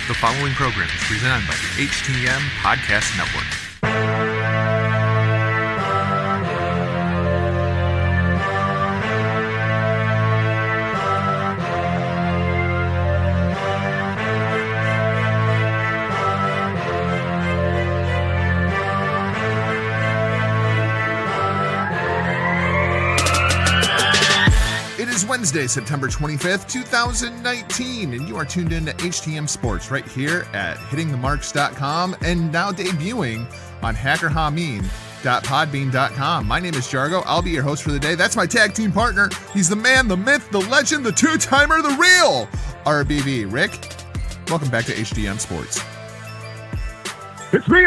The following program is presented by the HTMPodcast Network. Wednesday, September 25th, 2019, and you are tuned in to HTMSports right here at hittingthemarks.com and now debuting on hackerhamin.podbean.com. My name is Jargo. I'll be your host for the day. That's my tag team partner. He's the man, the myth, the legend, the two-timer, the real RBV. Rick, welcome back to HTMSports. It's me.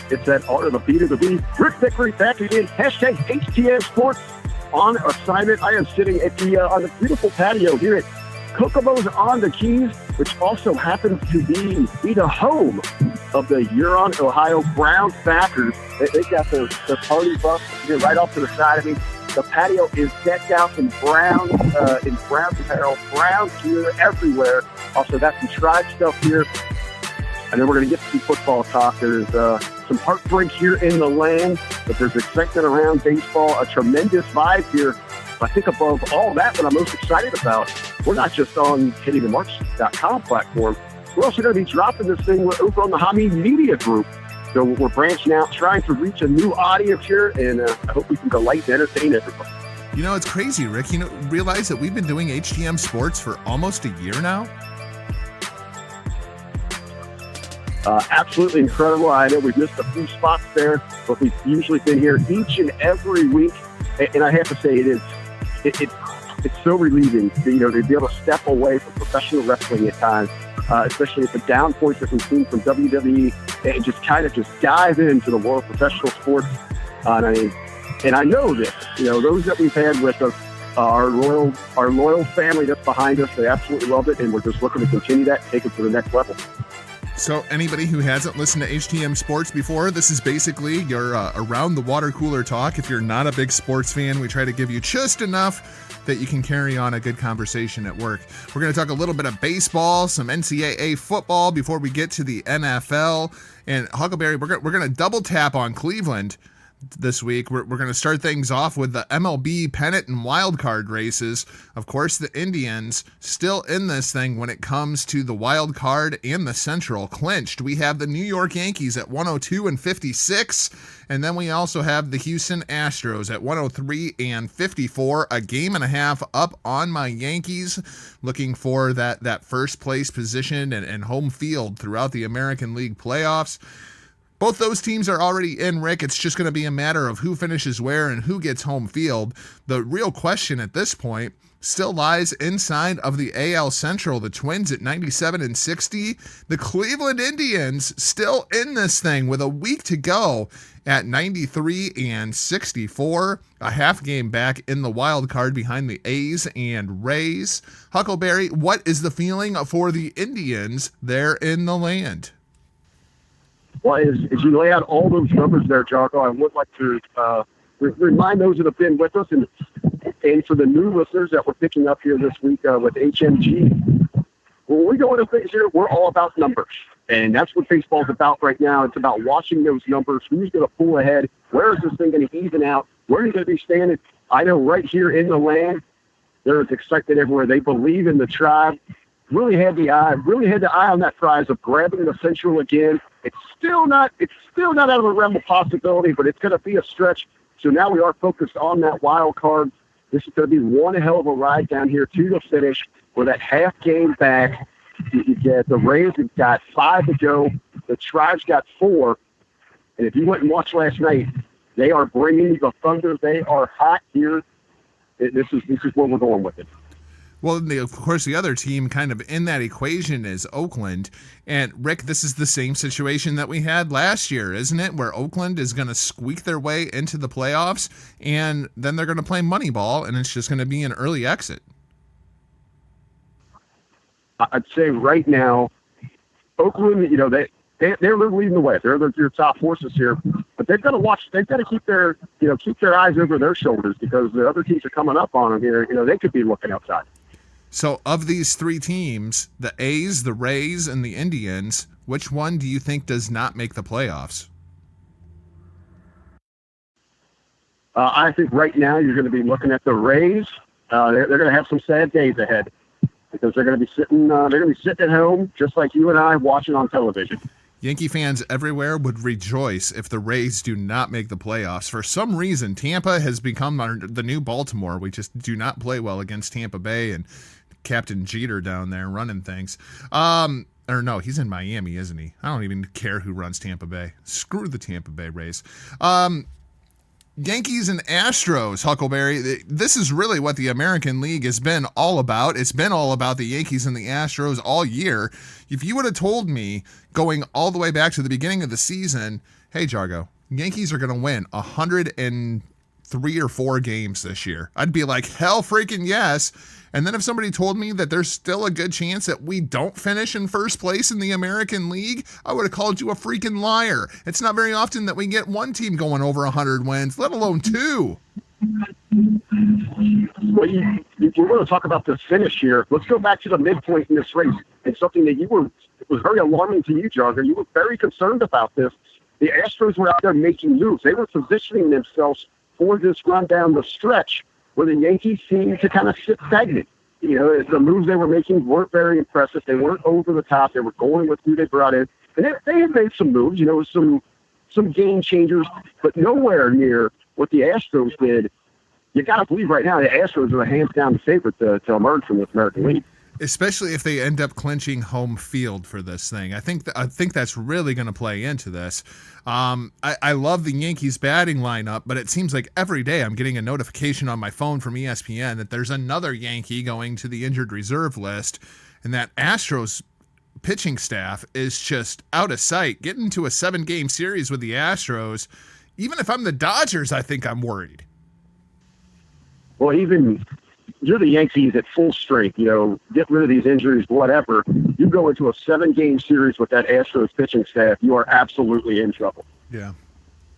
It's that R of the B to the B. Rick Vickery back again. Hashtag HTMSports. On assignment, I am sitting at on the beautiful patio here at Kokomo's on the Keys, which also happens to be the home of the Huron, Ohio Browns backers. They got their party bus here right off to the side of me. The patio is decked out in brown apparel, brown gear everywhere. Also got some tribe stuff here. And then we're going to get to some football talk. There's some heartbreak here in the land, but there's excitement around baseball, a tremendous vibe here. I think above all that, what I'm most excited about, we're not just on hittingthemarks.com platform. We're also going to be dropping this thing over on the Hamin Media group. So we're branching out, trying to reach a new audience here, and I hope we can delight and entertain everybody. You know, it's crazy, Rick. Realize that we've been doing HTMSports for almost a year now? Absolutely incredible. I know we've missed a few spots there, but we've usually been here each and every week. And I have to say, it's so relieving to be able to step away from professional wrestling at times, especially at the down points that we've seen from WWE, and just dive into the world of professional sports. And I know this, those that we've had with us, our loyal family that's behind us, they absolutely love it, and we're just looking to continue that, take it to the next level. So anybody who hasn't listened to HTMSports before, this is basically your around the water cooler talk. If you're not a big sports fan, we try to give you just enough that you can carry on a good conversation at work. We're going to talk a little bit of baseball, some NCAA football before we get to the NFL. And Huckleberry, we're going to double tap on Cleveland this week. We're going to start things off with the MLB pennant and wild card races. Of course, the Indians still in this thing when it comes to the wild card and the Central clinched. We have the New York Yankees at 102-56, and then we also have the Houston Astros at 103-54, a game and a half up on my Yankees, looking for that first place position and home field throughout the American League playoffs. Both those teams are already in, Rick. It's just going to be a matter of who finishes where and who gets home field. The real question at this point still lies inside of the AL Central. The Twins at 97-60. The Cleveland Indians still in this thing with a week to go at 93-64. A half game back in the wild card behind the A's and Rays. Huckleberry, what is the feeling for the Indians there in the land? Well, as you lay out all those numbers there, Jarko, I would like to remind those that have been with us and for the new listeners that we're picking up here this week with HMG. When we go into things here, we're all about numbers. And that's what baseball's about right now. It's about watching those numbers. Who's going to pull ahead? Where is this thing going to even out? Where are you going to be standing? I know right here in the land, there is excitement everywhere. They believe in the tribe. Really had the eye on that prize of grabbing the Central again. It's still not out of the realm of possibility, but it's going to be a stretch. So now we are focused on that wild card. This is going to be one hell of a ride down here to the finish. We're that half game back. You get the Rays have got 5 to go. The Tribe's got 4. And if you went and watched last night, they are bringing the thunder. They are hot here. This is where we're going with it. Well, of course, the other team kind of in that equation is Oakland. And, Rick, this is the same situation that we had last year, isn't it? Where Oakland is going to squeak their way into the playoffs, and then they're going to play Moneyball, and it's just going to be an early exit. I'd say right now, Oakland, they're leading the way. They're your top forces here. But they've got to watch. They've got to keep their eyes over their shoulders because the other teams are coming up on them here. They could be looking outside. So of these three teams, the A's, the Rays, and the Indians, which one do you think does not make the playoffs? I think right now you're going to be looking at the Rays. They're going to have some sad days ahead because they're going to be sitting. They're going to be sitting at home just like you and I watching on television. Yankee fans everywhere would rejoice if the Rays do not make the playoffs. For some reason, Tampa has become the new Baltimore. We just do not play well against Tampa Bay and Captain Jeter down there running things. Or no, he's in Miami, isn't he? I don't even care who runs Tampa Bay. Screw the Tampa Bay Rays. Yankees and Astros, Huckleberry. This is really what the American League has been all about. It's been all about the Yankees and the Astros all year. If you would have told me going all the way back to the beginning of the season, hey, Jargo, Yankees are going to win 103 or 4 games this year, I'd be like, hell freaking yes. And then if somebody told me that there's still a good chance that we don't finish in first place in the American League, I would have called you a freaking liar. It's not very often that we get one team going over 100 wins, let alone 2. Well, we're going to talk about the finish here. Let's go back to the midpoint in this race. And something that it was very alarming to you, Jogger. You were very concerned about this. The Astros were out there making moves. They were positioning themselves for this run down the stretch where the Yankees seemed to kind of sit stagnant. You know, the moves they were making weren't very impressive. They weren't over the top. They were going with who they brought in. And they had made some moves, some game changers, but nowhere near what the Astros did. You got to believe right now the Astros are the hands down the favorite to emerge from this American League. Especially if they end up clinching home field for this thing. I think that's really going to play into this. I love the Yankees batting lineup, but it seems like every day I'm getting a notification on my phone from ESPN that there's another Yankee going to the injured reserve list, and that Astros pitching staff is just out of sight. Getting to a 7-game series with the Astros, even if I'm the Dodgers, I think I'm worried. Well, even you're the Yankees at full strength, get rid of these injuries, whatever. You go into a 7-game series with that Astros pitching staff, you are absolutely in trouble. Yeah.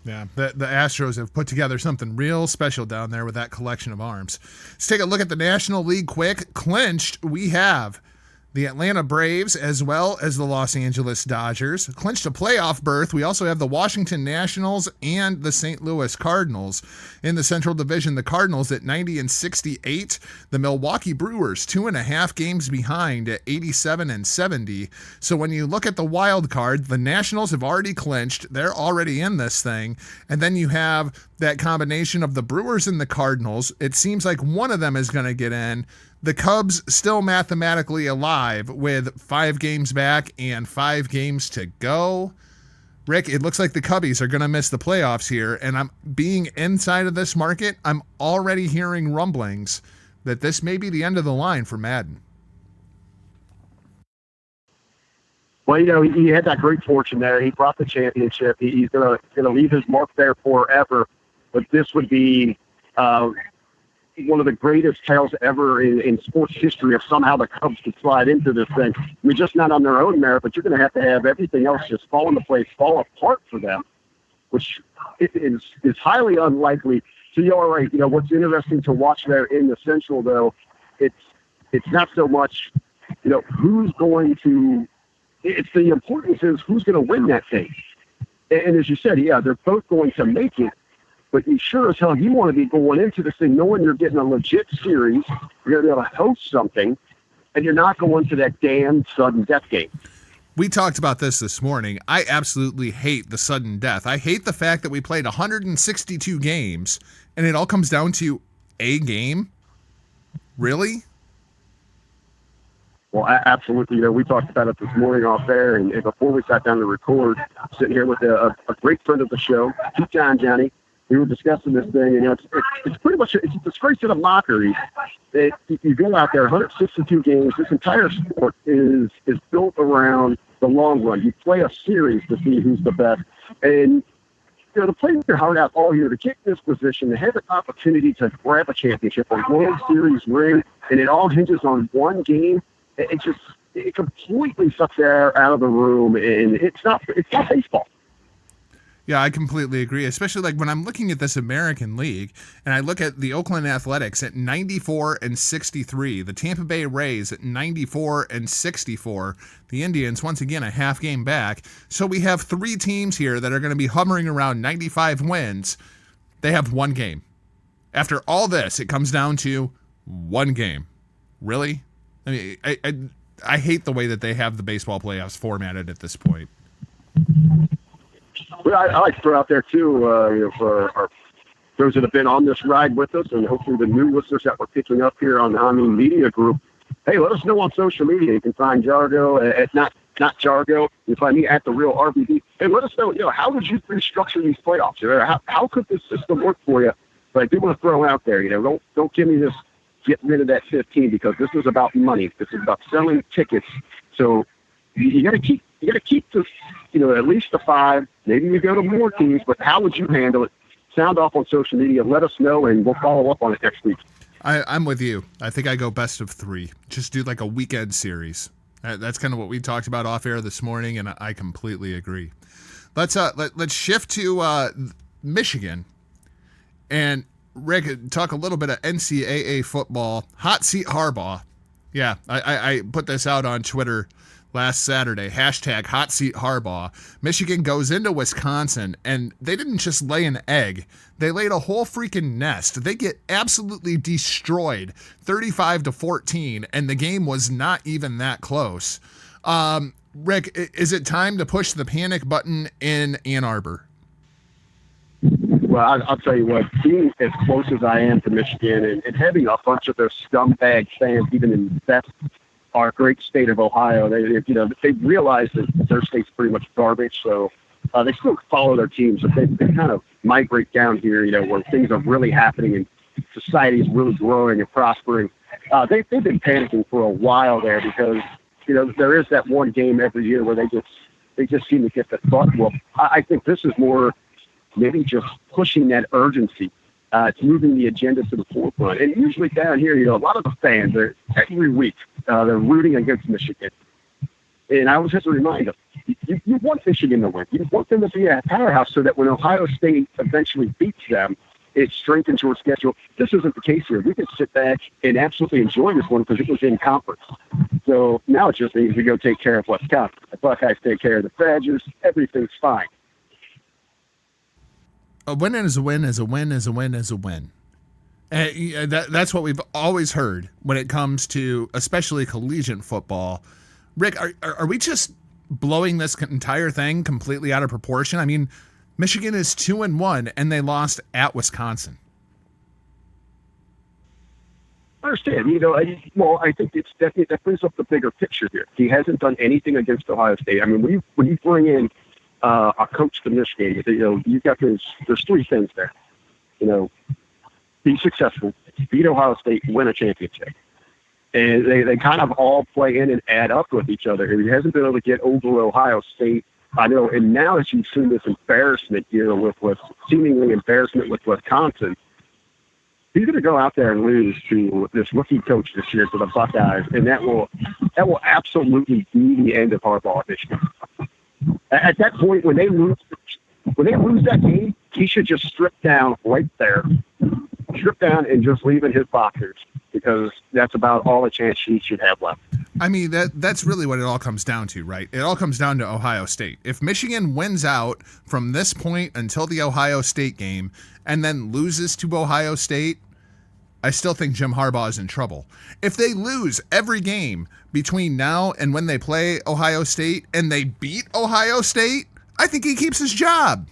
The Astros have put together something real special down there with that collection of arms. Let's take a look at the National League quick. Clinched, we have the Atlanta Braves as well as the Los Angeles Dodgers. Clinched a playoff berth. We also have the Washington Nationals and the St. Louis Cardinals. In the Central Division, the Cardinals at 90-68. The Milwaukee Brewers 2.5 games behind at 87-70. So when you look at the wild card, the Nationals have already clinched. They're already in this thing. And then you have that combination of the Brewers and the Cardinals. It seems like one of them is going to get in. The Cubs still mathematically alive with 5 games back and 5 games to go. Rick, it looks like the Cubbies are going to miss the playoffs here, and I'm being inside of this market, I'm already hearing rumblings that this may be the end of the line for Madden. Well, he had that great fortune there. He brought the championship. He's going to leave his mark there forever. But this would be one of the greatest tales ever in sports history if somehow the Cubs could slide into this thing. I mean, just not on their own merit, but you're going to have everything else just fall into place, fall apart for them, which is highly unlikely. So you're all right. What's interesting to watch there in the Central, though, it's not so much, who's going to. It's the importance is who's going to win that thing. And as you said, yeah, they're both going to make it. But you sure as hell, you want to be going into this thing knowing you're getting a legit series, you're going to be able to host something, and you're not going to that damn sudden death game. We talked about this morning. I absolutely hate the sudden death. I hate the fact that we played 162 games, and it all comes down to a game. Really? Well, absolutely. We talked about it this morning off there, and before we sat down to record, sitting here with a great friend of the show, John Johnny. We were discussing this thing, and it's pretty much it's a disgrace to the mockery that you go out there, 162 games. This entire sport is built around the long run. You play a series to see who's the best, and to play your heart out all year, to get in this position, to have an opportunity to grab a championship, a World Series ring, and it all hinges on one game. It completely sucks the air out of the room, and it's not baseball. Yeah, I completely agree, especially like when I'm looking at this American League and I look at the Oakland Athletics at 94-63, the Tampa Bay Rays at 94-64, the Indians, once again, a half game back. So we have three teams here that are going to be hovering around 95 wins. They have one game. After all this, it comes down to one game. Really? I mean, I hate the way that they have the baseball playoffs formatted at this point. Well, I like to throw out there, too, for those that have been on this ride with us and hopefully the new listeners that we're picking up here on the Hamin Media Group. Hey, let us know on social media. You can find Jargo at not Jargo. You can find me at The Real RBD. Hey, let us know, how did you restructure these playoffs? How could this system work for you? But I do want to throw out there, don't give me this get rid of that 15 because this is about money. This is about selling tickets. So you got to keep this, at least the 5. Maybe you go to more teams, but how would you handle it? Sound off on social media. Let us know, and we'll follow up on it next week. I'm with you. I think I go best of 3. Just do like a weekend series. That's kind of what we talked about off air this morning, and I completely agree. Let's shift to Michigan, and Rick, talk a little bit of NCAA football. Hot seat Harbaugh. Yeah, I put this out on Twitter last Saturday, hashtag hot seat Harbaugh. Michigan goes into Wisconsin, and they didn't just lay an egg. They laid a whole freaking nest. They get absolutely destroyed, 35-14, and the game was not even that close. Rick, is it time to push the panic button in Ann Arbor? Well, I'll tell you what, being as close as I am to Michigan and having a bunch of those scumbag fans, even in our great state of Ohio, they realize that their state's pretty much garbage, so they still follow their teams. But they kind of migrate down here, where things are really happening and society is really growing and prospering. They've been panicking for a while there because, there is that one game every year where they just seem to get the butt whooped. I think this is more maybe just pushing that urgency. It's moving the agenda to the forefront. And usually down here, a lot of the fans, every week, they're rooting against Michigan. And I always have to remind them, you want Michigan to win. You want them to be a powerhouse so that when Ohio State eventually beats them, it strengthens your schedule. This isn't the case here. We can sit back and absolutely enjoy this one because it was in conference. So now it just means we go take care of Wisconsin. The Buckeyes take care of the Badgers. Everything's fine. A win is a win is a win is a win is a win. And that's what we've always heard when it comes to especially collegiate football. Rick, are we just blowing this entire thing completely out of proportion? I mean, Michigan is 2-1 and they lost at Wisconsin. I understand. I think it's definitely that brings up the bigger picture here. He hasn't done anything against Ohio State. I mean, when you bring in a coach to Michigan, you've got there's 3 things there. Be successful, beat Ohio State, win a championship. And they kind of all play in and add up with each other. He hasn't been able to get over Ohio State. I know, and now as you've seen this embarrassment here with seemingly embarrassment with Wisconsin, he's going to go out there and lose to this rookie coach this year, to the Buckeyes, and that will absolutely be the end of Harbaugh at Michigan. At that point, when they lose that game, he should just strip down right there. Strip down and just leave in his boxers because that's about all the chance he should have left. I mean, that's really what it all comes down to, right? It all comes down to Ohio State. If Michigan wins out from this point until the Ohio State game and then loses to Ohio State, I still think Jim Harbaugh is in trouble. If they lose every game between now and when they play Ohio State and they beat Ohio State, I think he keeps his job.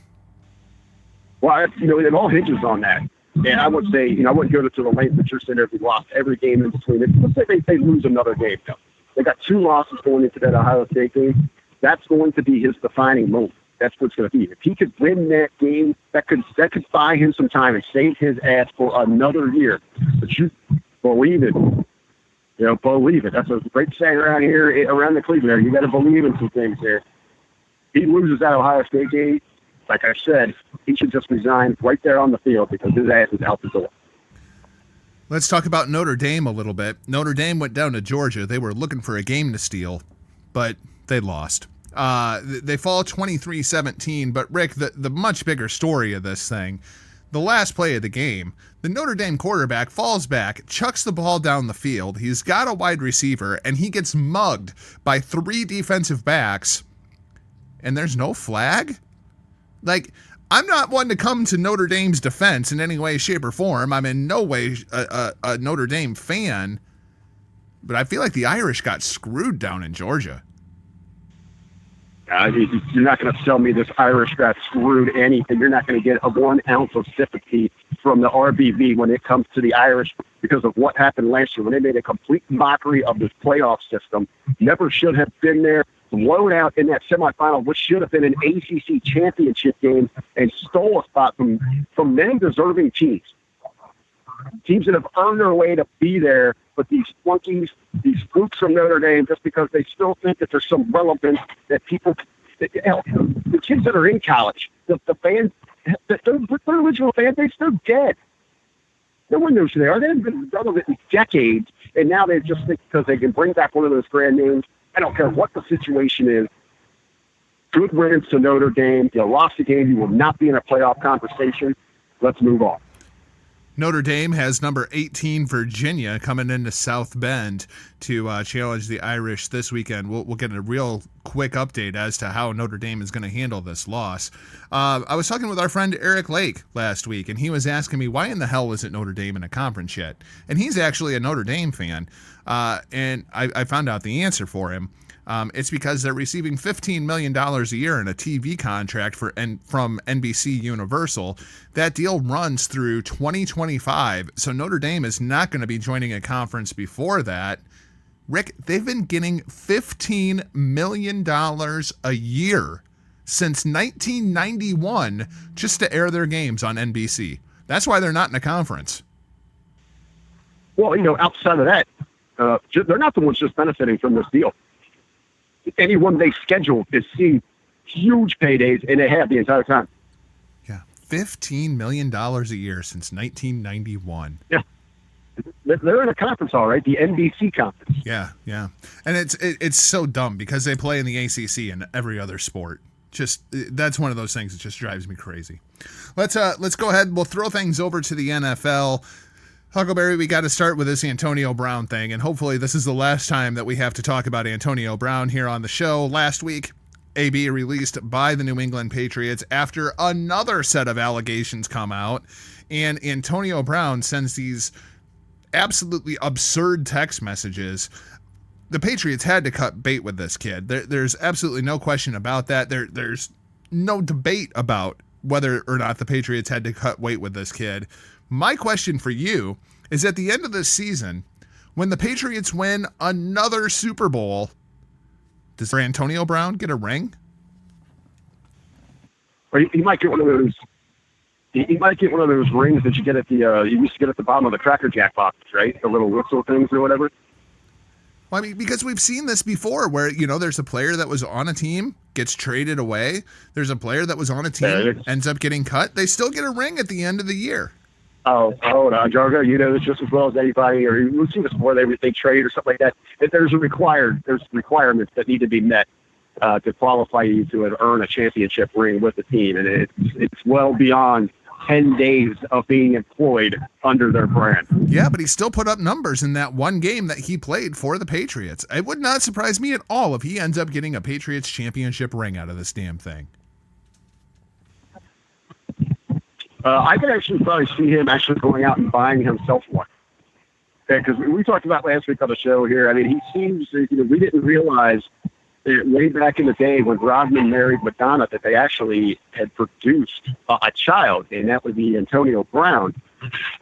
Well, it all hinges on that. And I would say, I wouldn't go to the length that you're saying if we lost every game in between it. Let's say they lose another game now. They got 2 losses going into that Ohio State game. That's going to be his defining moment. That's what it's going to be. If he could win that game, that could buy him some time and save his ass for another year. But you believe it. Believe it. That's a great saying around here, around the Cleveland area. You got to believe in some things there. He loses that Ohio State game. Like I said, he should just resign right there on the field because his ass is out the door. Let's talk about Notre Dame a little bit. Notre Dame went down to Georgia. They were looking for a game to steal, but they lost. They fall 23-17, but Rick, the much bigger story of this thing, the last play of the game, the Notre Dame quarterback falls back, chucks the ball down the field. He's got a wide receiver, and he gets mugged by 3 defensive backs, and there's no flag? Like, I'm not one to come to Notre Dame's defense in any way, shape, or form. I'm in no way a Notre Dame fan, but I feel like the Irish got screwed down in Georgia. You're not going to sell me this Irish got screwed anything. You're not going to get a 1 ounce of sympathy from the RBV when it comes to the Irish because of what happened last year when they made a complete mockery of this playoff system. Never should have been there. Blown out in that semifinal, which should have been an ACC championship game, and stole a spot from many deserving teams. Teams that have earned their way to be there, but these flunkies, these flukes from Notre Dame, just because they still think that there's some relevance that people, the kids that are in college, the fans, their original fan base, they're dead. No one knows who they are. They haven't been relevant in decades, and now they just think because they can bring back one of those brand names. I don't care what the situation is. Good riddance to Notre Dame. You lost the game. You will not be in a playoff conversation. Let's move on. Notre Dame has number 18 Virginia coming into South Bend to challenge the Irish this weekend. We'll get a real quick update as to how Notre Dame is going to handle this loss. I was talking with our friend Eric Lake last week, and he was asking me, why in the hell isn't Notre Dame in a conference yet? And he's actually a Notre Dame fan, and I found out the answer for him. It's because they're receiving $15 million a year in a TV contract from NBC Universal. That deal runs through 2025, so Notre Dame is not going to be joining a conference before that. Rick, they've been getting $15 million a year since 1991 just to air their games on NBC. That's why they're not in a conference. Well, outside of that, they're not the ones just benefiting from this deal. Anyone they schedule is seeing huge paydays, and they have the entire time. Yeah, $15 million a year since 1991. Yeah, they're in a conference, all right, the NBC conference. Yeah, and it's so dumb because they play in the ACC and every other sport. Just that's one of those things that just drives me crazy. Let's go ahead. We'll throw things over to the NFL. Huckleberry, we got to start with this Antonio Brown thing, and hopefully this is the last time that we have to talk about Antonio Brown here on the show. Last week, AB released by the New England Patriots after another set of allegations come out, and Antonio Brown sends these absolutely absurd text messages. The Patriots had to cut bait with this kid. There's absolutely no question about that. There's no debate about whether or not the Patriots had to cut weight with this kid. My question for you is, at the end of this season, when the Patriots win another Super Bowl, does Antonio Brown get a ring? Or he might get one of those. He might get one of those rings that you get at the you used to get at the bottom of the Cracker Jack box, right? The little whistle things or whatever. Well, I mean, because we've seen this before where, there's a player that was on a team, gets traded away. There's a player that was on a team, ends up getting cut. They still get a ring at the end of the year. Oh, no, Jargo, you know this just as well as anybody, or we've seen this before, they trade or something like that. There's requirements that need to be met to qualify you to earn a championship ring with the team, and it's well beyond 10 days of being employed under their brand. Yeah, but he still put up numbers in that one game that he played for the Patriots. It would not surprise me at all if he ends up getting a Patriots championship ring out of this damn thing. I could actually probably see him actually going out and buying himself one. Because we talked about last week on the show here. I mean, he seems, we didn't realize way back in the day when Rodman married Madonna that they actually had produced a child, and that would be Antonio Brown.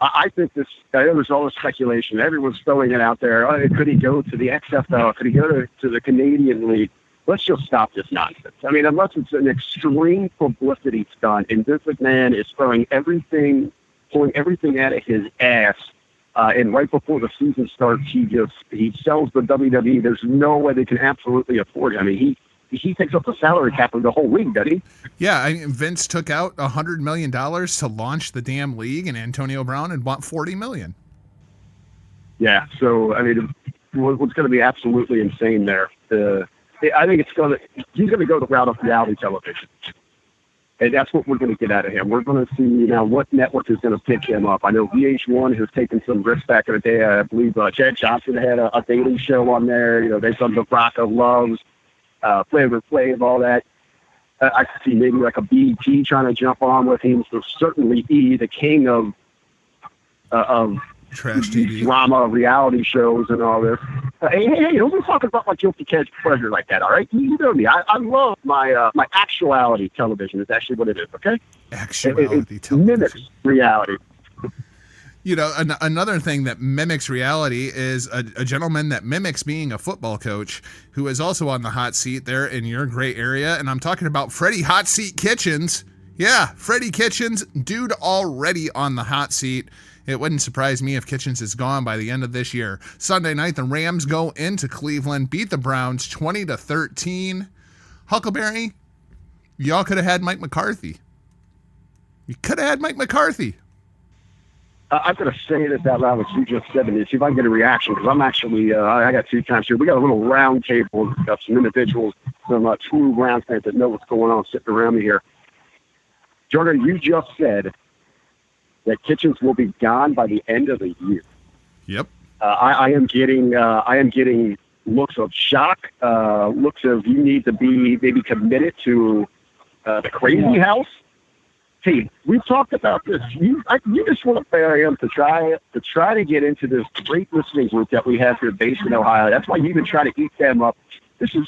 I think there was all this speculation. Everyone's throwing it out there. Could he go to the XFL? Could he go to the Canadian League? Let's just stop this nonsense. I mean, unless it's an extreme publicity stunt, and this man is pulling everything out of his ass, and right before the season starts, he sells the WWE. There's no way they can absolutely afford it. I mean, he takes up the salary cap of the whole league, doesn't he? Yeah, I mean, Vince took out $100 million to launch the damn league, and Antonio Brown had bought $40 million. Yeah, so I mean, what's going to be absolutely insane there? I think he's going to go the route of reality television. And that's what we're going to get out of him. We're going to see now what network is going to pick him up. I know VH1 has taken some risks back in the day. I believe Chad Johnson had a daily show on there. They've done the Rock of Loves, Flavor Flav, all that. I could see maybe like a BET trying to jump on with him. So certainly E, the king of trash TV, drama, reality shows, and all this. Hey, don't be talking about my guilty pleasure like that, all right? You know me. I love my actuality television. Is actually what it is, okay? Actuality it television. Mimics reality. Another thing that mimics reality is a gentleman that mimics being a football coach who is also on the hot seat there in your gray area. And I'm talking about Freddie Hot Seat Kitchens. Yeah, Freddie Kitchens, dude already on the hot seat. It wouldn't surprise me if Kitchens is gone by the end of this year. Sunday night, the Rams go into Cleveland, beat the Browns 20-13. Huckleberry, y'all could have had Mike McCarthy. You could have had Mike McCarthy. I'm going to say this out loud, what you just said, and see if I can get a reaction, because I'm actually, I got 2 times here. We got a little round table of some individuals, some true Browns fans that know what's going on sitting around me here. Jordan, you just said that Kitchens will be gone by the end of the year. Yep. I am getting looks of shock, looks of you need to be maybe committed to the crazy house. Hey, we've talked about this. You just want to pay him to try to get into this great listening group that we have here based in Ohio. That's why you even try to eat them up. This is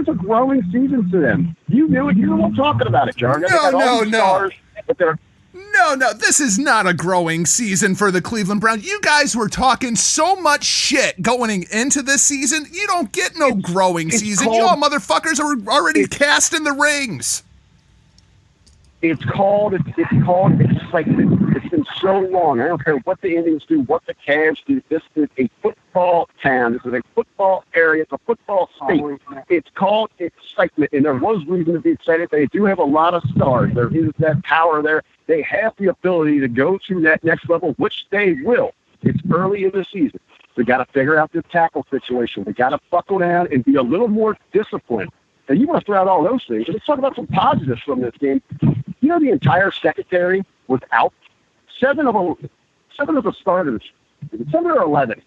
a growing season for them. You knew it. You know what I'm talking about it, Jargon. No, this is not a growing season for the Cleveland Browns. You guys were talking so much shit going into this season. You don't get no growing season. Y'all motherfuckers are already cast in the rings. It's called excitement. It's been so long. I don't care what the Indians do, what the Cavs do. This is a football town. This is a football area. It's a football state. It's called excitement, and there was reason to be excited. They do have a lot of stars. There is that power there. They have the ability to go to that next level, which they will. It's early in the season. We got to figure out this tackle situation. We got to buckle down and be a little more disciplined. And you want to throw out all those things. Let's talk about some positives from this game. You know, the entire secondary was out. Seven of the starters, 7 or 11.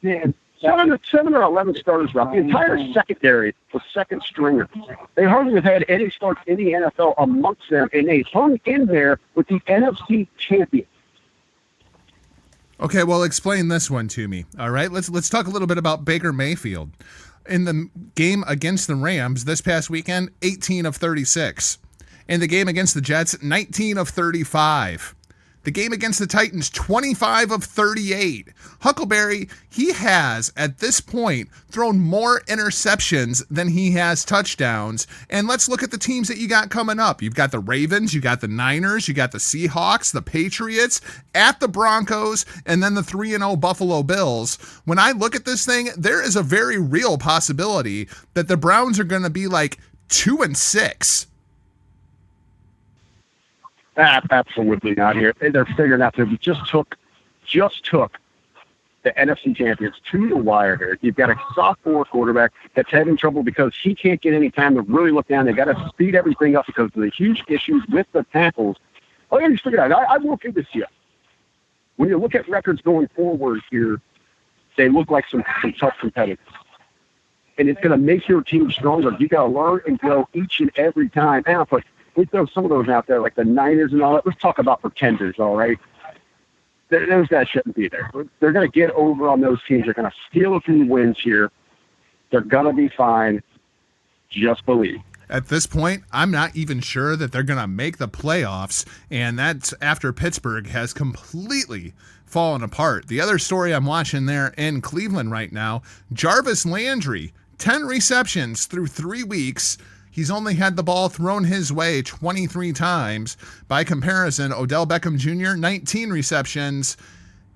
Seven or 11 starters were out. The entire secondary was second stringer. They hardly have had any starts in the NFL amongst them, and they hung in there with the NFC champion. Okay, well, explain this one to me. All right, let's talk a little bit about Baker Mayfield. In the game against the Rams this past weekend, 18 of 36. In the game against the Jets, 19 of 35. The game against the Titans, 25 of 38. Huckleberry, he has, at this point, thrown more interceptions than he has touchdowns. And let's look at the teams that you got coming up. You've got the Ravens, you got the Niners, you got the Seahawks, the Patriots, at the Broncos, and then the 3-0 Buffalo Bills. When I look at this thing, there is a very real possibility that the Browns are going to be like 2-6. Absolutely not here. They're figuring out that we just took the NFC champions to the wire here. You've got a sophomore quarterback that's having trouble because he can't get any time to really look down. They got to speed everything up because of the huge issues with the tackles. Oh, yeah, just figure it out. I will give this to you. When you look at records going forward here, they look like some tough competitors. And it's going to make your team stronger. You got to learn and grow each and every time. Now, but we throw some of those out there, like the Niners and all that. Let's talk about pretenders, all right? Those guys shouldn't be there. They're going to get over on those teams. They're going to steal a few wins here. They're going to be fine. Just believe. At this point, I'm not even sure that they're going to make the playoffs, and that's after Pittsburgh has completely fallen apart. The other story I'm watching there in Cleveland right now, Jarvis Landry, 10 receptions through 3 weeks. He's only had the ball thrown his way 23 times. By comparison, Odell Beckham Jr., 19 receptions,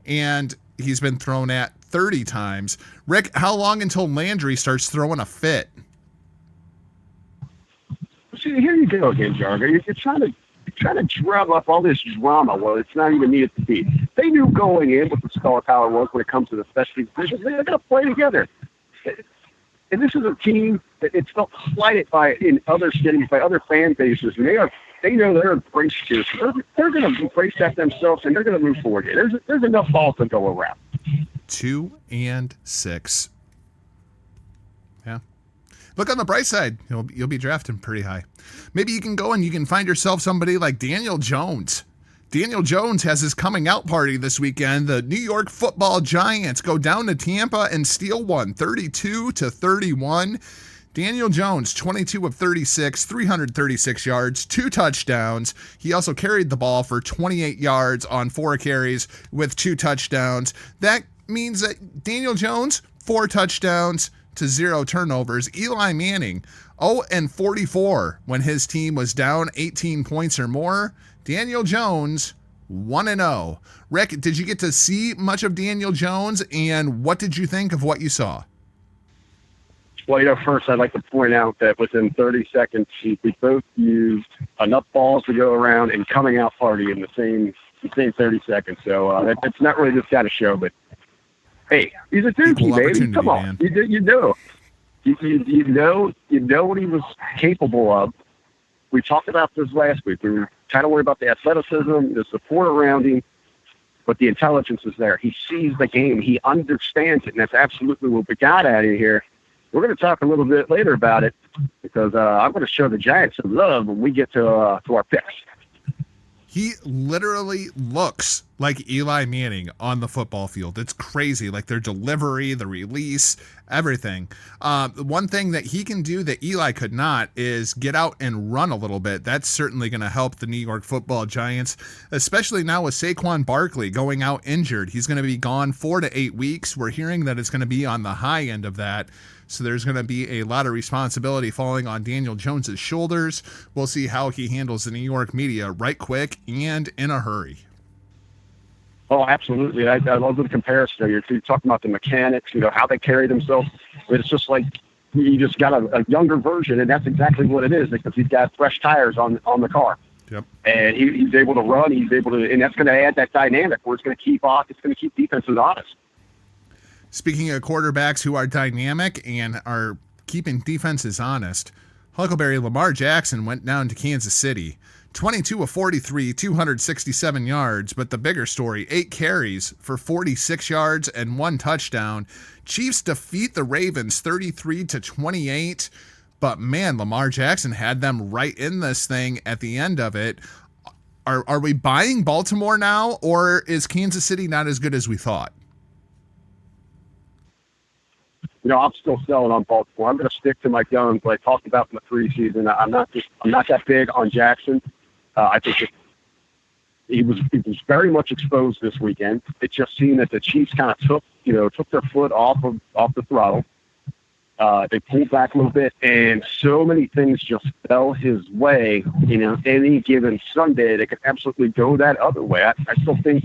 and he's been thrown at 30 times. Rick, how long until Landry starts throwing a fit? See, here you go again, Jargo. You're trying to drum up all this drama. Well, it's not even needed to be. They knew going in what the star power was when it comes to the specialty positions. They're going to play together. And this is a team it's felt slighted in other cities by other fan bases, and they know they're embraced here. So they're going to embrace that themselves, and they're going to move forward here. There's enough balls to go around. 2-6. Yeah. Look on the bright side. You'll be drafting pretty high. Maybe you can go and you can find yourself somebody like Daniel Jones. Daniel Jones has his coming out party this weekend. The New York Football Giants go down to Tampa and steal one, 32-31. Daniel Jones, 22 of 36, 336 yards, 2 touchdowns. He also carried the ball for 28 yards on 4 carries with 2 touchdowns. That means that Daniel Jones, 4 touchdowns to 0 turnovers. Eli Manning, 0-44 when his team was down 18 points or more. Daniel Jones, 1-0. Rick, did you get to see much of Daniel Jones, and what did you think of what you saw? Well, first I'd like to point out that within 30 seconds, we both used enough balls to go around and coming out party in the same 30 seconds. So it's not really this kind of show, but hey, he's a dookie, baby. Come on, man. You know what he was capable of. We talked about this last week. We were kind of worried about the athleticism, the support around him, but the intelligence is there. He sees the game. He understands it, and that's absolutely what we got out of here. We're going to talk a little bit later about it because I'm going to show the Giants some love when we get to our picks. He literally looks like Eli Manning on the football field. It's crazy. Like their delivery, the release, everything. One thing that he can do that Eli could not is get out and run a little bit. That's certainly going to help the New York Football Giants, especially now with Saquon Barkley going out injured. He's going to be gone 4 to 8 weeks. We're hearing that it's going to be on the high end of that. So there's going to be a lot of responsibility falling on Daniel Jones's shoulders. We'll see how he handles the New York media right quick and in a hurry. Oh, absolutely. I love the comparison. You're talking about the mechanics, how they carry themselves. It's just like you just got a younger version, and that's exactly what it is because he's got fresh tires on the car. Yep. And he's able to run. And that's going to add that dynamic where it's going to keep defenses honest. Speaking of quarterbacks who are dynamic and are keeping defenses honest, Huckleberry Lamar Jackson went down to Kansas City. 22 of 43, 267 yards, but the bigger story, 8 carries for 46 yards and 1 touchdown. Chiefs defeat the Ravens 33-28, but man, Lamar Jackson had them right in this thing at the end of it. Are we buying Baltimore now, or is Kansas City not as good as we thought? I'm still selling on Baltimore. I'm going to stick to my guns like I talked about in the preseason. I'm not that big on Jackson. I think he was very much exposed this weekend. It just seemed that the Chiefs kind of took their foot off the throttle. They pulled back a little bit, and so many things just fell his way. Any given Sunday, they could absolutely go that other way. I still think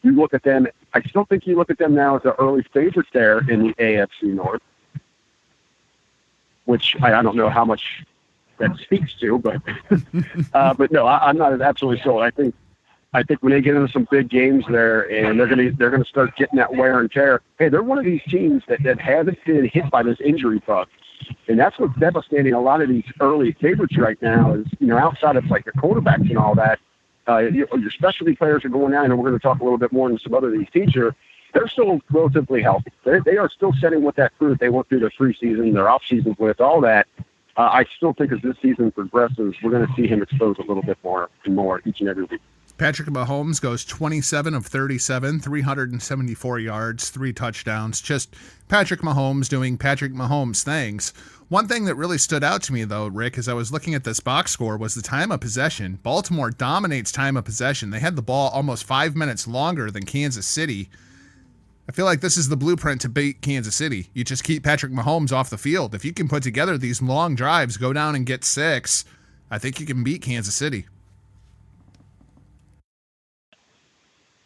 you look at them. I still think you look at them now as the early favorites there in the AFC North, which I don't know how much that speaks to, but no, I'm not absolutely sold. I think when they get into some big games there, and they're gonna start getting that wear and tear. Hey, they're one of these teams that haven't been hit by this injury bug, and that's what's devastating a lot of these early favorites right now. Is outside of like the quarterbacks and all that. Your specialty players are going down, and we're going to talk a little bit more in some other of these features. They're still relatively healthy. They are still setting with that fruit they went through their preseason, their off season with all that. I still think as this season progresses, we're going to see him exposed a little bit more and more each and every week. Patrick Mahomes goes 27 of 37, 374 yards, 3 touchdowns. Just Patrick Mahomes doing Patrick Mahomes things. One thing that really stood out to me, though, Rick, as I was looking at this box score, was the time of possession. Baltimore dominates time of possession. They had the ball almost 5 minutes longer than Kansas City. I feel like this is the blueprint to beat Kansas City. You just keep Patrick Mahomes off the field. If you can put together these long drives, go down and get 6, I think you can beat Kansas City.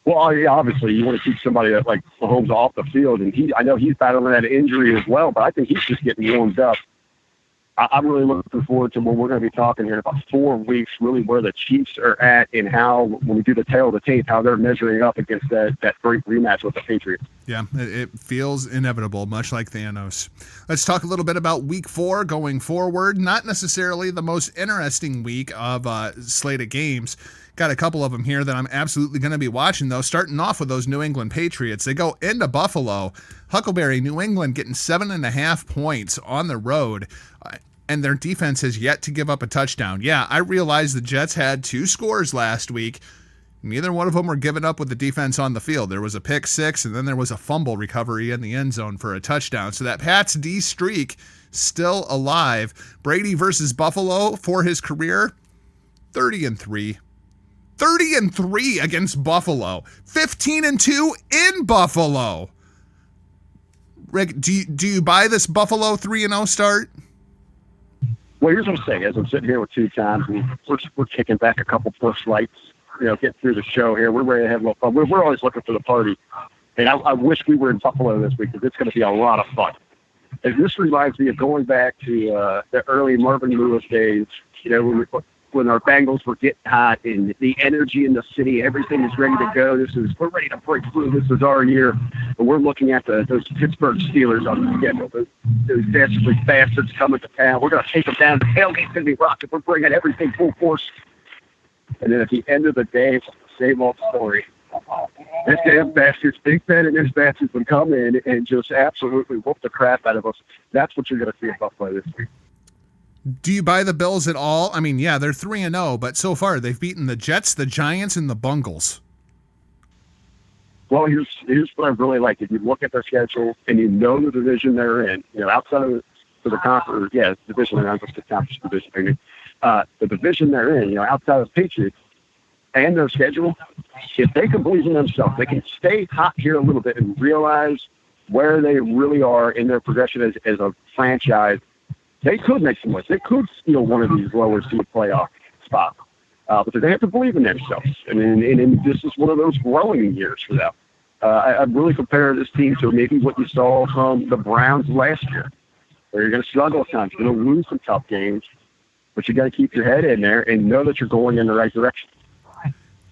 Well, yeah, obviously you want to keep somebody that like Mahomes off the field, and I know he's battling that injury as well, but I think he's just getting warmed up. I'm really looking forward to when we're going to be talking here in about 4 weeks, really where the Chiefs are at and how, when we do the tail of the tape, how they're measuring up against that great rematch with the Patriots. Yeah, it feels inevitable, much like Thanos. Let's talk a little bit about week 4 going forward. Not necessarily the most interesting week of slate of games. Got a couple of them here that I'm absolutely going to be watching, though. Starting off with those New England Patriots. They go into Buffalo. Huckleberry, New England getting 7.5 points on the road. And their defense has yet to give up a touchdown. Yeah, I realize the Jets had 2 scores last week. Neither one of them were given up with the defense on the field. There was a pick 6, and then there was a fumble recovery in the end zone for a touchdown. So that Pats D streak still alive. Brady versus Buffalo for his career, 30-3. 30-3 against Buffalo. 15-2 in Buffalo. Rick, do you buy this Buffalo 3-0 start? Well, here's what I'm saying. As I'm sitting here with 2 times, and we're kicking back a couple push lights, getting through the show here. We're ready to have a little fun. We're always looking for the party. And I wish we were in Buffalo this week because it's going to be a lot of fun. And this reminds me of going back to the early Marvin Lewis days, when our Bengals were getting hot and the energy in the city, everything is ready to go. We're ready to break through. This is our year. And we're looking at those Pittsburgh Steelers on the schedule. Those dastardly bastards coming to town. We're going to take them down. The tailgate's going to be rocking. We're bringing everything full force. And then at the end of the day, it's the same old story. This damn bastards, Big Ben and his bastards would come in and just absolutely whoop the crap out of us. That's what you're going to see in Buffalo this week. Do you buy the Bills at all? I mean, yeah, they're 3-0, but so far they've beaten the Jets, the Giants, and the Bungles. Well, here's what I really like. If you look at their schedule and you know the division they're in, outside of the conference, division they're in, the conference division, the division they're in, outside of the Patriots and their schedule, if they can believe in themselves, they can stay hot here a little bit and realize where they really are in their progression as a franchise. They could make some noise. They could steal one of these lower seed playoff spots. But they have to believe in themselves. And this is one of those growing years for them. I really compare this team to maybe what you saw from the Browns last year, where you're going to struggle at times. You're going to lose some tough games, but you got to keep your head in there and know that you're going in the right direction.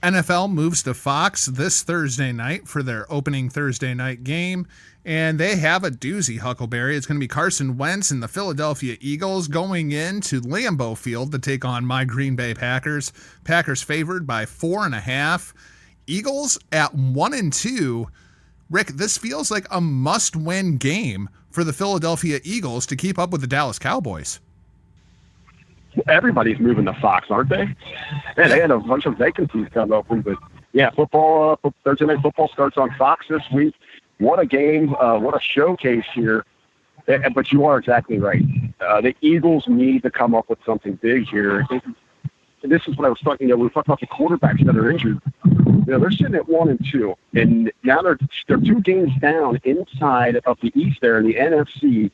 NFL moves to Fox this Thursday night for their opening Thursday night game, and they have a doozy, Huckleberry. It's going to be Carson Wentz and the Philadelphia Eagles going into Lambeau Field to take on my Green Bay Packers. Packers favored by 4.5. Eagles at 1-2. Rick, this feels like a must-win game for the Philadelphia Eagles to keep up with the Dallas Cowboys. Everybody's moving to Fox, aren't they? Man, they had a bunch of vacancies come open, but yeah, football, Thursday Night Football starts on Fox this week. What a game, what a showcase here. But you are exactly right. The Eagles need to come up with something big here. And this is what I was talking about. We were talking about the quarterbacks that are injured. They're sitting at 1-2, and now they're 2 games down inside of the East there in the NFC.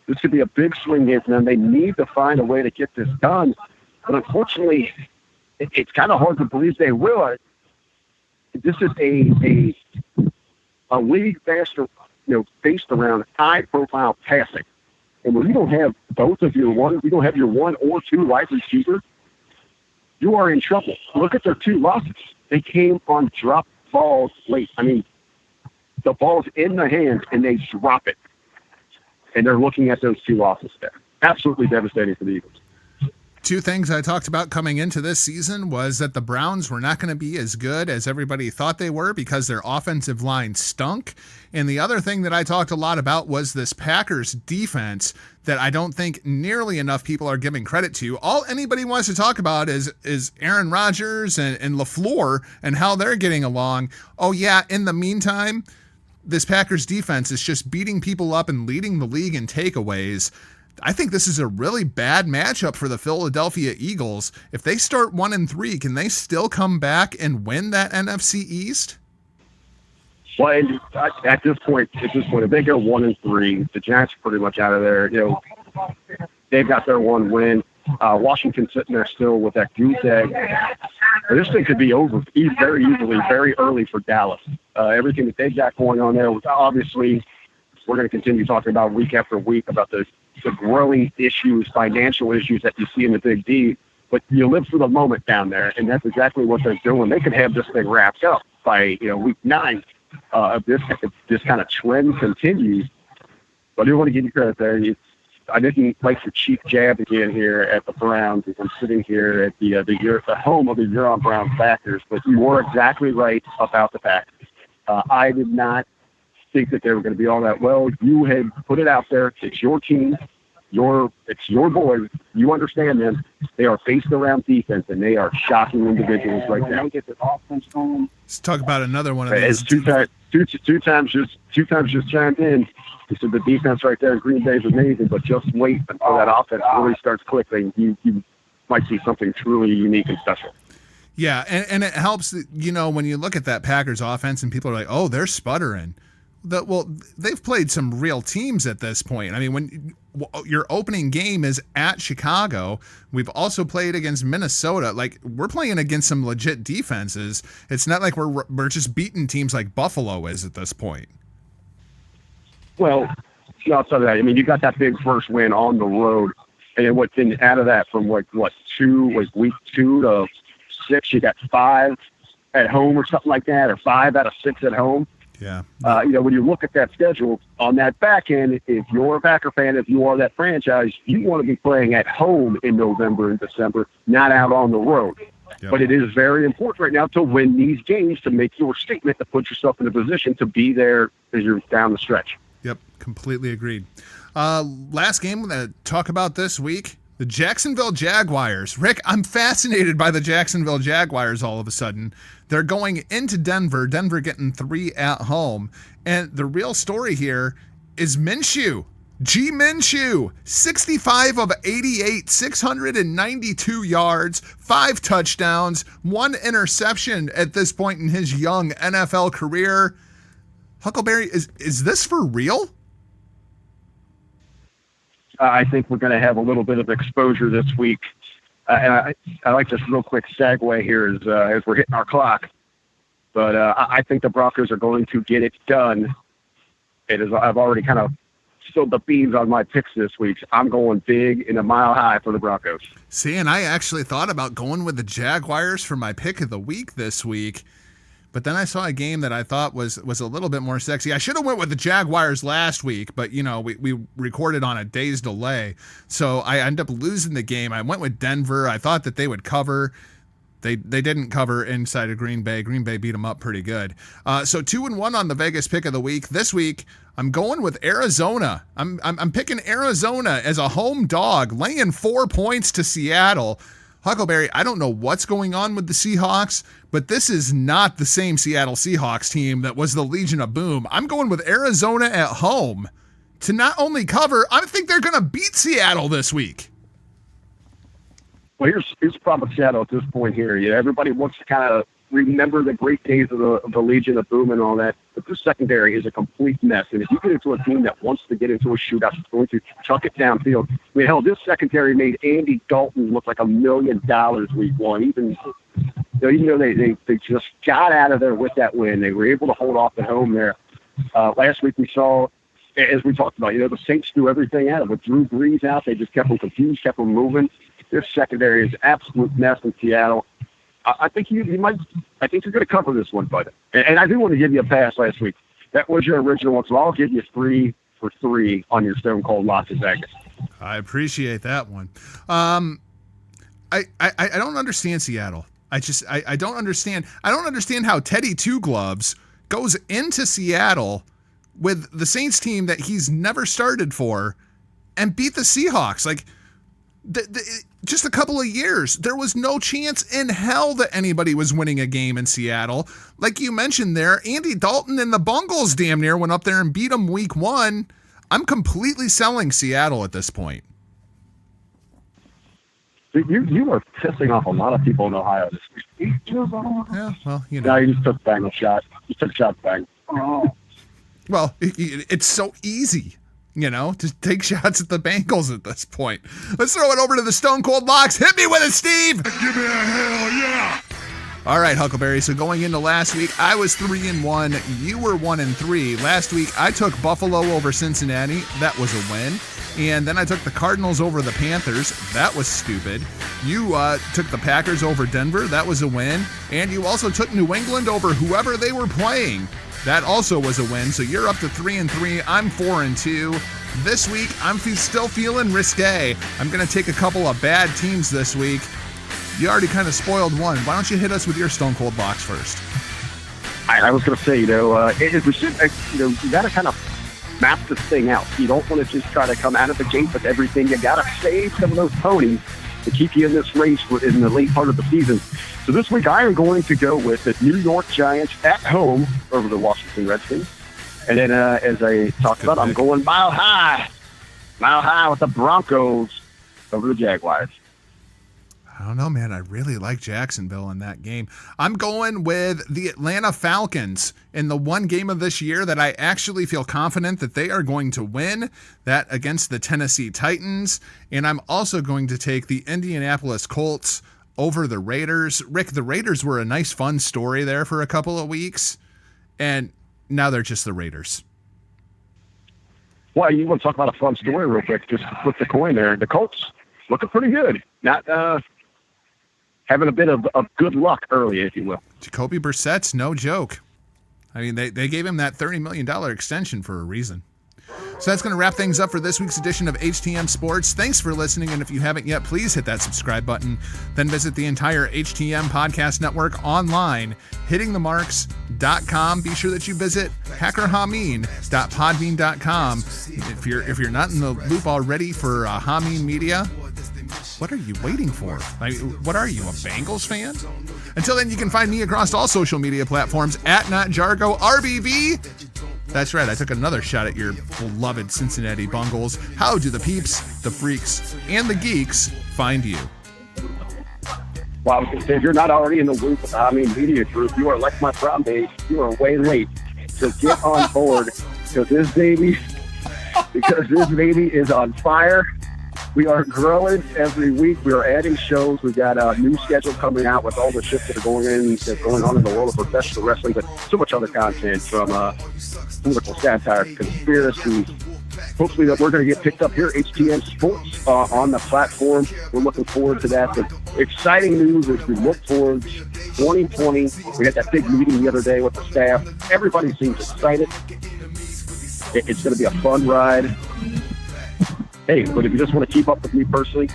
This could be a big swing game for them. They need to find a way to get this done. But unfortunately, it's kind of hard to believe they will. This is a league based around high-profile passing. And when you don't have both of your you don't have your 1 or 2 wide receivers, you are in trouble. Look at their 2 losses. They came on drop balls late. I mean, the ball's in the hands, and they drop it. And they're looking at those 2 losses there. Absolutely devastating for the Eagles. 2 things I talked about coming into this season was that the Browns were not going to be as good as everybody thought they were because their offensive line stunk. And the other thing that I talked a lot about was this Packers defense that I don't think nearly enough people are giving credit to. All anybody wants to talk about is Aaron Rodgers and LaFleur and how they're getting along. Oh, yeah, in the meantime, this Packers defense is just beating people up and leading the league in takeaways. I think this is a really bad matchup for the Philadelphia Eagles. If they start 1-3, can they still come back and win that NFC East? Well, at this point, if they go 1-3, the Giants are pretty much out of there. They've got their 1 win. Washington sitting there still with that goose egg. This thing could be over very easily, very early for Dallas. Everything that they've got going on there, obviously, we're going to continue talking about week after week about the the growing issues, financial issues that you see in the Big D, but you live for the moment down there, and that's exactly what they're doing. They could have this thing wrapped up by week 9 if this kind of trend continues. But I do want to give you credit there. I didn't like the cheap jab again here at the Browns. I'm sitting here at the home of the Huron Browns backers, but you were exactly right about the Packers. I did not think that they were going to be all that well. You had put it out there. It's your team. It's your boys. You understand them. They are based around defense, and they are shocking individuals right now. Get this offense going. Let's talk about another one of these. Two times just chimed in. He said the defense right there in Green Bay is amazing, but just wait until that offense really starts clicking. You might see something truly unique and special. Yeah, and it helps that, when you look at that Packers offense and people are like, oh, they're sputtering. Well, they've played some real teams at this point. I mean, when your opening game is at Chicago, we've also played against Minnesota. Like, we're playing against some legit defenses. It's not like we're just beating teams like Buffalo is at this point. Well, outside of that, I mean, you got that big first win on the road, and then what's in out of that from week 2 to 6, you got 5 at home or something like that, or 5 out of 6 at home. Yeah. When you look at that schedule on that back end, if you're a Packer fan, if you are that franchise, you want to be playing at home in November and December, not out on the road. Yep. But it is very important right now to win these games, to make your statement, to put yourself in a position to be there as you're down the stretch. Yep, completely agreed. Last game to talk about this week, the Jacksonville Jaguars. Rick, I'm fascinated by the Jacksonville Jaguars all of a sudden. They're going into Denver getting 3 at home. And the real story here is Minshew. Minshew, 65 of 88, 692 yards, 5 touchdowns, 1 interception at this point in his young NFL career. Huckleberry, is this for real? I think we're going to have a little bit of exposure this week. And I like this real quick segue here as we're hitting our clock. But I think the Broncos are going to get it done. I've already kind of spilled the beans on my picks this week. I'm going big and a mile high for the Broncos. See, and I actually thought about going with the Jaguars for my pick of the week this week. But then I saw a game that I thought was a little bit more sexy. I should have went with the Jaguars last week, but we recorded on a day's delay, so I ended up losing the game. I went with Denver. I thought that they would cover. They didn't cover inside of Green Bay. Green Bay beat them up pretty good. So 2-1 on the Vegas pick of the week. This week I'm going with Arizona. I'm picking Arizona as a home dog, laying 4 points to Seattle. Huckleberry, I don't know what's going on with the Seahawks, but this is not the same Seattle Seahawks team that was the Legion of Boom. I'm going with Arizona at home to not only cover, I think they're going to beat Seattle this week. Well, here's the problem with Seattle at this point here. Everybody wants to kind of remember the great days of the Legion of Boom and all that, but this secondary is a complete mess. And if you get into a team that wants to get into a shootout, it's going to chuck it downfield. I mean, hell, this secondary made Andy Dalton look like $1 million week 1. Even though they just got out of there with that win, they were able to hold off at home there. Last week we saw, as we talked about, the Saints do everything out of it. With Drew Brees out, they just kept them confused, kept them moving. This secondary is an absolute mess in Seattle. I think you might. I think you're going to cover this one, bud. And I do want to give you a pass last week. That was your original one, so I'll give you 3 for 3 on your Stone Cold Las Vegas. I appreciate that one. I don't understand Seattle. I don't understand. I don't understand how Teddy Two Gloves goes into Seattle with the Saints team that he's never started for and beat the Seahawks. Like, just a couple of years, there was no chance in hell that anybody was winning a game in Seattle. Like you mentioned there, Andy Dalton and the Bungles damn near went up there and beat them week 1. I'm completely selling Seattle at this point. You are pissing off a lot of people in Ohio this week. Yeah, well, No, you just took the Bengals shot. You took a shot bang. Oh. Well, it's so easy. To take shots at the Bengals at this point. Let's throw it over to the Stone Cold Locks. Hit me with it, Steve! Give me a hell yeah! All right, Huckleberry. So going into last week, I was 3-1. You were 1-3. Last week, I took Buffalo over Cincinnati. That was a win. And then I took the Cardinals over the Panthers. That was stupid. You took the Packers over Denver. That was a win. And you also took New England over whoever they were playing. That also was a win. So you're up to 3-3. I'm 4-2. This week, I'm still feeling risque. I'm going to take a couple of bad teams this week. You already kind of spoiled one. Why don't you hit us with your Stone Cold box first? I was going to say, you got to kind of map this thing out. You don't want to just try to come out of the gate with everything. You got to save some of those ponies to keep you in this race in the late part of the season. So this week, I am going to go with the New York Giants at home over the Washington Redskins. And then, as I talked about, I'm going mile high with the Broncos over the Jaguars. I don't know, man. I really like Jacksonville in that game. I'm going with the Atlanta Falcons in the one game of this year that I actually feel confident that they are going to win, that against the Tennessee Titans. And I'm also going to take the Indianapolis Colts over the Raiders. Rick, the Raiders were a nice, fun story there for a couple of weeks, and now they're just the Raiders. Well, you want to talk about a fun story real quick? Just flip the coin there. The Colts looking pretty good. Not having a bit of good luck early, if you will. Jacoby Brissett's no joke. I mean, they gave him that $30 million extension for a reason. So that's going to wrap things up for this week's edition of HTM Sports. Thanks for listening, and if you haven't yet, please hit that subscribe button. Then visit the entire HTM Podcast Network online, hittingthemarks.com. Be sure that you visit hackerhamin.podbean.com. If you're not in the loop already for Hamin Media, what are you waiting for? What are you, a Bengals fan? Until then, you can find me across all social media platforms at NotJargoRBV. That's right, I took another shot at your beloved Cincinnati Bungles. How do the peeps, the freaks, and the geeks find you? Well, I was going to say, if you're not already in the loop with the Hamin Media Group, you are like my prom date. You are way late. So get on board, because this baby is on fire. We are growing every week. We are adding shows. We've got a new schedule coming out with all the shit that are going on in the world of professional wrestling, but so much other content, from political satire, conspiracy. Hopefully that we're going to get picked up here at HTMSports on the platform. We're looking forward to that. The exciting news as we look towards 2020. We had that big meeting the other day with the staff. Everybody seems excited. It's going to be a fun ride. Hey, but if you just want to keep up with me personally,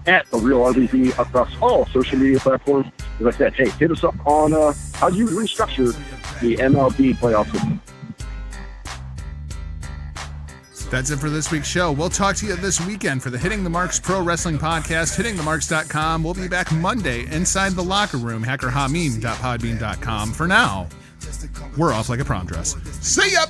at The Real RBV across all social media platforms, as I said, hey, hit us up on how do you restructure the MLB playoff system. That's it for this week's show. We'll talk to you this weekend for the Hitting the Marks Pro Wrestling Podcast, hittingthemarks.com. We'll be back Monday inside the locker room, hackerhamin.podbean.com. For now, we're off like a prom dress. See ya!